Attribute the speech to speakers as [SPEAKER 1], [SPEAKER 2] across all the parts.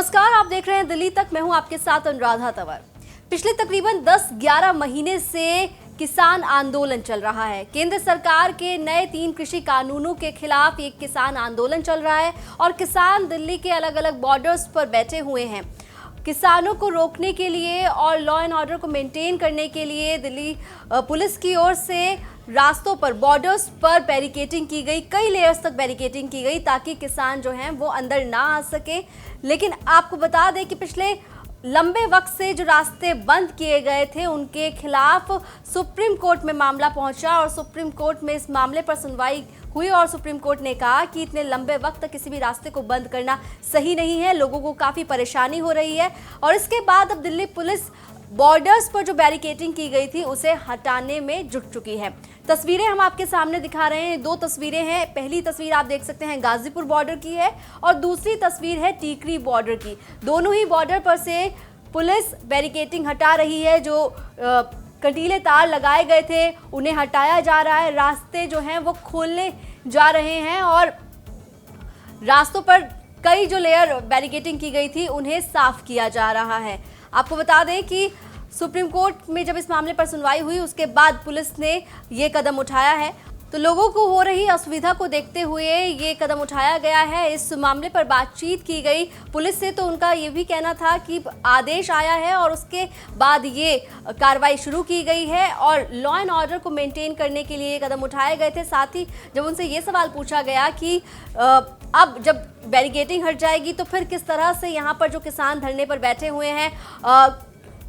[SPEAKER 1] नमस्कार, आप देख रहे हैं दिल्ली तक। मैं हूं आपके साथ अनुराधा तंवर। पिछले तकरीबन 10-11 महीने से किसान आंदोलन चल रहा है। केंद्र सरकार के नए 3 कृषि कानूनों के खिलाफ एक किसान आंदोलन चल रहा है और किसान दिल्ली के अलग अलग बॉर्डर्स पर बैठे हुए हैं। किसानों को रोकने के लिए और लॉ एंड ऑर्डर को मेंटेन करने के लिए दिल्ली पुलिस की ओर से रास्तों पर, बॉर्डर्स पर बैरिकेडिंग की गई, कई लेयर्स तक बैरिकेडिंग की गई ताकि किसान जो हैं वो अंदर ना आ सके। लेकिन आपको बता दें कि पिछले लंबे वक्त से जो रास्ते बंद किए गए थे उनके खिलाफ सुप्रीम कोर्ट में मामला पहुंचा और सुप्रीम कोर्ट में इस मामले पर सुनवाई हुई और सुप्रीम कोर्ट ने कहा कि इतने लंबे वक्त तक किसी भी रास्ते को बंद करना सही नहीं है, लोगों को काफ़ी परेशानी हो रही है। और इसके बाद अब दिल्ली पुलिस बॉर्डर्स पर जो बैरिकेडिंग की गई थी उसे हटाने में जुट चुकी है। तस्वीरें हम आपके सामने दिखा रहे हैं, 2 तस्वीरें हैं। पहली तस्वीर आप देख सकते हैं गाजीपुर बॉर्डर की है और दूसरी तस्वीर है टीकरी बॉर्डर की। दोनों ही बॉर्डर पर से पुलिस बैरिकेडिंग हटा रही है। जो कंटीले तार लगाए गए थे उन्हें हटाया जा रहा है, रास्ते जो हैं वो खोलने जा रहे हैं और रास्तों पर कई जो लेयर बैरिकेडिंग की गई थी उन्हें साफ किया जा रहा है। आपको बता दें कि सुप्रीम कोर्ट में जब इस मामले पर सुनवाई हुई उसके बाद पुलिस ने ये कदम उठाया है, तो लोगों को हो रही असुविधा को देखते हुए ये कदम उठाया गया है। इस मामले पर बातचीत की गई पुलिस से, तो उनका ये भी कहना था कि आदेश आया है और उसके बाद ये कार्रवाई शुरू की गई है और लॉ एंड ऑर्डर को मेंटेन करने के लिए ये कदम उठाए गए थे। साथ ही जब उनसे ये सवाल पूछा गया कि अब जब बैरिकेडिंग हट जाएगी तो फिर किस तरह से यहाँ पर जो किसान धरने पर बैठे हुए हैं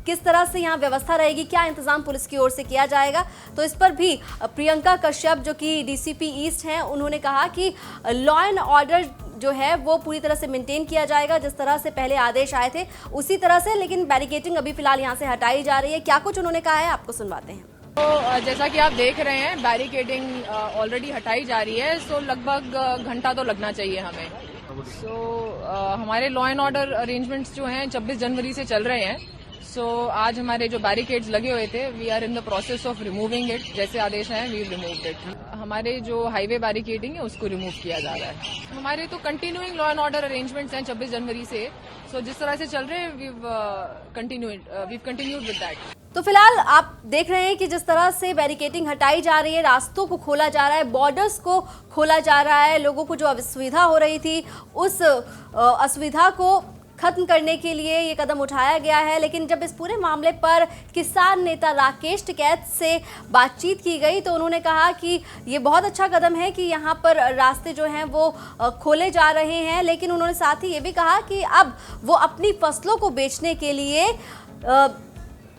[SPEAKER 1] किस तरह से यहाँ व्यवस्था रहेगी, क्या इंतजाम पुलिस की ओर से किया जाएगा, तो इस पर भी प्रियंका कश्यप जो कि डीसीपी ईस्ट हैं उन्होंने कहा कि लॉ एंड ऑर्डर जो है वो पूरी तरह से मेंटेन किया जाएगा, जिस तरह से पहले आदेश आए थे उसी तरह से, लेकिन बैरिकेडिंग अभी फिलहाल यहाँ से हटाई जा रही है। क्या कुछ उन्होंने कहा है आपको सुनवाते हैं।
[SPEAKER 2] तो जैसा कि आप देख रहे हैं बैरिकेडिंग ऑलरेडी हटाई जा रही है, सो लगभग घंटा तो लगना चाहिए हमें। हमारे लॉ एंड ऑर्डर अरेंजमेंट्स जो हैं 26 जनवरी से चल रहे हैं। आज हमारे जो बैरिकेड्स लगे हुए थे we are in the process of removing it. जैसे आदेश आए वी रिमूव्ड इट। हमारे जो हाईवे बैरिकेडिंग है उसको रिमूव किया जा रहा है। हमारे तो continuing law and order arrangements हैं 26 जनवरी से। जिस तरह से चल रहे हैं वीव कंटिन्यूड विद दैट।
[SPEAKER 1] तो फिलहाल आप देख रहे हैं कि जिस तरह से बैरिकेडिंग हटाई जा रही है, रास्तों को खोला जा रहा है, बॉर्डर्स को खोला जा रहा है, लोगों को जो असुविधा हो रही थी उस असुविधा को खत्म करने के लिए ये कदम उठाया गया है। लेकिन जब इस पूरे मामले पर किसान नेता राकेश टिकैत से बातचीत की गई तो उन्होंने कहा कि ये बहुत अच्छा कदम है कि यहाँ पर रास्ते जो हैं वो खोले जा रहे हैं, लेकिन उन्होंने साथ ही ये भी कहा कि अब वो अपनी फसलों को बेचने के लिए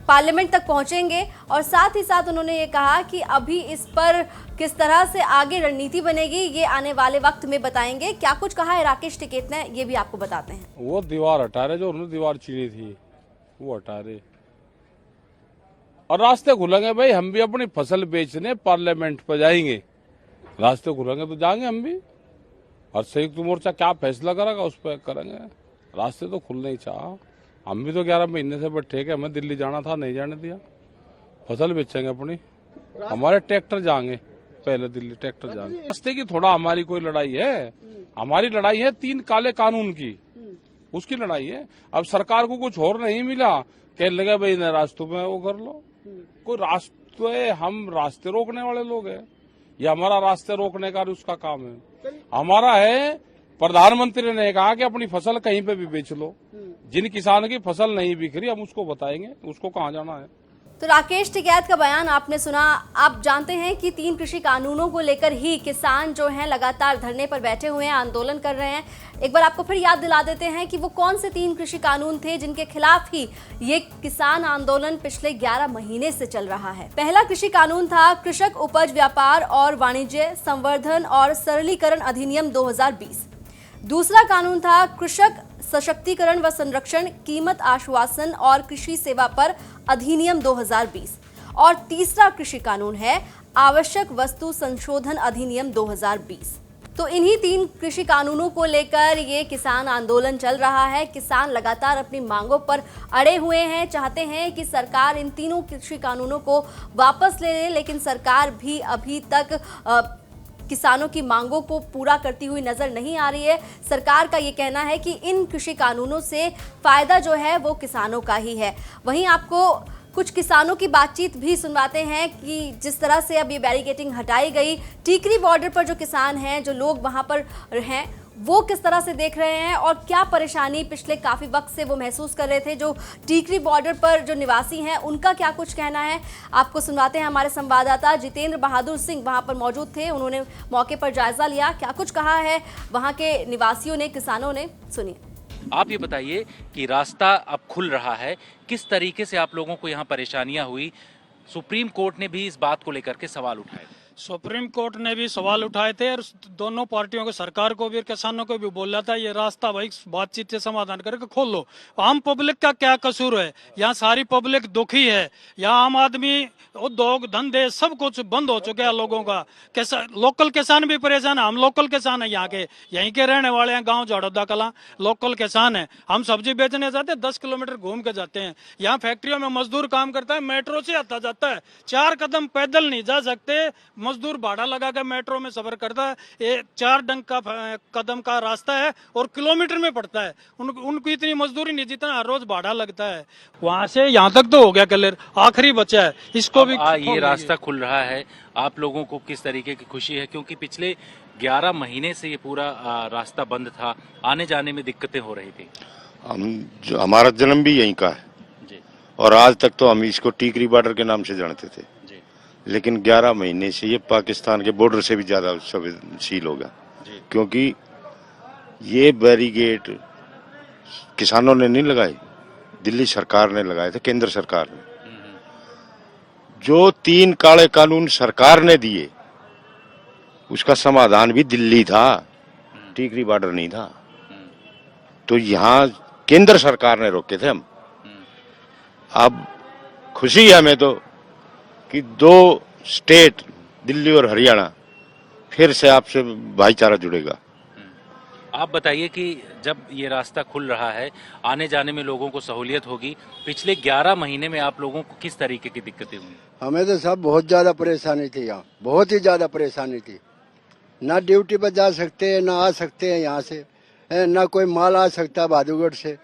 [SPEAKER 1] पार्लियामेंट तक पहुंचेंगे और साथ ही साथ उन्होंने ये कहा कि अभी इस पर किस तरह से आगे रणनीति बनेगी ये आने वाले वक्त में बताएंगे। क्या कुछ कहा है राकेश टिकैत ने ये भी आपको बताते हैं।
[SPEAKER 3] वो दीवार हटा रहे, जो उन्होंने दीवार चीनी थी वो हटा रहे और रास्ते खुलेंगे। भाई हम भी अपनी फसल बेचने पार्लियामेंट पर जाएंगे, रास्ते खुलेंगे तो जाएंगे हम भी। और संयुक्त मोर्चा क्या फैसला करेगा उस पर करेंगे। रास्ते तो खुलने ही चाह, हम भी तो 11 महीने से बैठे के हमें दिल्ली जाना था, नहीं जाने दिया। फसल बेचेंगे अपनी, हमारे ट्रैक्टर जाएंगे, पहले दिल्ली ट्रैक्टर जाएंगे। रास्ते की थोड़ा हमारी कोई लड़ाई है, हमारी लड़ाई है 3 काले कानून की, उसकी लड़ाई है। अब सरकार को कुछ और नहीं मिला, कहने लगे भाई न रास्तों में वो कर लो। कोई रास्ते, हम रास्ते रोकने वाले लोग हैं, ये हमारा रास्ते रोकने का उसका काम है। हमारा है, प्रधानमंत्री ने कहा कि अपनी फसल कहीं पे भी बेच लो। जिन किसान की फसल नहीं बिक रही हम उसको बताएंगे उसको कहाँ जाना है।
[SPEAKER 1] तो राकेश टिकैत का बयान आपने सुना। आप जानते हैं कि 3 कृषि कानूनों को लेकर ही किसान जो हैं लगातार धरने पर बैठे हुए हैं, आंदोलन कर रहे हैं। एक बार आपको फिर याद दिला देते हैं कि वो कौन से 3 कृषि कानून थे जिनके खिलाफ ही ये किसान आंदोलन पिछले 11 महीने से चल रहा है। पहला कृषि कानून था कृषक उपज व्यापार और वाणिज्य संवर्धन और सरलीकरण अधिनियम 2020। दूसरा कानून था कृषक सशक्तिकरण व संरक्षण कीमत आश्वासन और कृषि सेवा पर अधिनियम 2020 और तीसरा कृषि कानून है आवश्यक वस्तु संशोधन अधिनियम 2020। तो इन्हीं 3 कृषि कानूनों को लेकर ये किसान आंदोलन चल रहा है। किसान लगातार अपनी मांगों पर अड़े हुए हैं, चाहते हैं कि सरकार इन तीनों कृषि कानूनों को वापस ले ले, लेकिन सरकार भी अभी तक किसानों की मांगों को पूरा करती हुई नजर नहीं आ रही है। सरकार का ये कहना है कि इन कृषि कानूनों से फायदा जो है वो किसानों का ही है। वहीं आपको कुछ किसानों की बातचीत भी सुनवाते हैं कि जिस तरह से अब ये बैरिकेडिंग हटाई गई, टीकरी बॉर्डर पर जो किसान हैं, जो लोग वहां पर हैं, वो किस तरह से देख रहे हैं और क्या परेशानी पिछले काफी वक्त से वो महसूस कर रहे थे। जो टीकरी बॉर्डर पर जो निवासी हैं उनका क्या कुछ कहना है, आपको सुनवाते हैं। हमारे संवाददाता जितेंद्र बहादुर सिंह वहां पर मौजूद थे, उन्होंने मौके पर जायजा लिया, क्या कुछ कहा है वहां के निवासियों ने, किसानों ने, सुनिए।
[SPEAKER 4] आप ये बताइए कि रास्ता अब खुल रहा है, किस तरीके से आप लोगों को यहाँ परेशानियां हुई? सुप्रीम कोर्ट ने भी इस बात को लेकर के सवाल उठाए।
[SPEAKER 5] सुप्रीम कोर्ट ने भी सवाल उठाए थे और दोनों पार्टियों को, सरकार को भी और किसानों को भी बोला था ये रास्ता भाई बातचीत से समाधान करके खोल लो। आम पब्लिक का क्या कसूर है? यहाँ सारी पब्लिक दुखी है। यहाँ आम आदमी, उद्योग धंधे सब कुछ बंद हो चुके हैं लोगों का। लोकल किसान भी परेशान है। हम लोकल किसान है, यहाँ के यहीं के रहने वाले हैं, गाँव झाड़ोदा कला लोकल किसान है। हम सब्जी बेचने जाते हैं 10 किलोमीटर घूम के जाते हैं। यहाँ फैक्ट्रियों में मजदूर काम करता है, मेट्रो से आता जाता है, 4 कदम पैदल नहीं जा सकते। मजदूर भाड़ा लगा कर मेट्रो में सफर करता है। ये 4 कदम का रास्ता है और किलोमीटर में पड़ता है। उनको इतनी मजदूरी नहीं जितना हर रोज भाड़ा लगता है। वहां से यहाँ तक तो हो गया क्लियर, आखिरी बचा है, इसको भी
[SPEAKER 4] ये रास्ता खुल रहा है। आप लोगों को किस तरीके की खुशी है? क्योंकि पिछले 11 महीने से ये पूरा रास्ता बंद था, आने जाने में दिक्कतें हो रही थी।
[SPEAKER 6] हमारा जन्म भी यहीं का है
[SPEAKER 4] जी।
[SPEAKER 6] और आज तक तो हम इसको टीकरी बॉर्डर के नाम से जानते थे, लेकिन 11 महीने से ये पाकिस्तान के बॉर्डर से भी ज्यादा संवेदनशील होगा, क्योंकि ये बैरिकेड किसानों ने नहीं लगाए, दिल्ली सरकार ने लगाए थे, केंद्र सरकार ने। जो 3 काले कानून सरकार ने दिए उसका समाधान भी दिल्ली था, टीकरी बॉर्डर नहीं था। तो यहाँ केंद्र सरकार ने रोके थे हम। अब खुशी है हमें तो कि 2 स्टेट दिल्ली और हरियाणा फिर से आपसे भाईचारा जुड़ेगा।
[SPEAKER 4] आप बताइए कि जब ये रास्ता खुल रहा है, आने जाने में लोगों को सहूलियत होगी। पिछले 11 महीने में आप लोगों को किस तरीके की दिक्कतें हुई?
[SPEAKER 7] हमें तो सब बहुत ज्यादा परेशानी थी, यहाँ बहुत ही ज्यादा परेशानी थी। ना ड्यूटी पर जा सकते हैं, ना आ सकते हैं यहाँ से, ना कोई माल आ सकता बहादुरगढ़ से।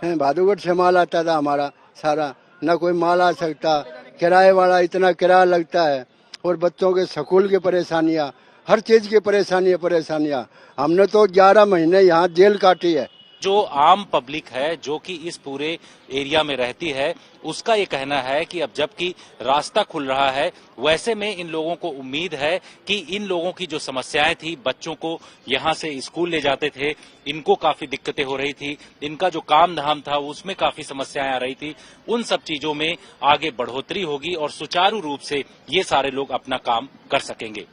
[SPEAKER 7] बहादुरगढ़ से माल आता था हमारा सारा, ना कोई माल आ सकता। किराए वाला इतना किराया लगता है और बच्चों के स्कूल की परेशानियां, हर चीज की परेशानियां। हमने तो 11 महीने यहाँ जेल काटी है।
[SPEAKER 4] जो आम पब्लिक है, जो कि इस पूरे एरिया में रहती है, उसका ये कहना है कि अब जबकि रास्ता खुल रहा है, वैसे में इन लोगों को उम्मीद है कि इन लोगों की जो समस्याएं थी, बच्चों को यहाँ से स्कूल ले जाते थे, इनको काफी दिक्कतें हो रही थी, इनका जो काम धाम था उसमें काफी समस्याएं आ रही थी, उन सब चीजों में आगे बढ़ोतरी होगी और सुचारू रूप से ये सारे लोग अपना काम कर सकेंगे।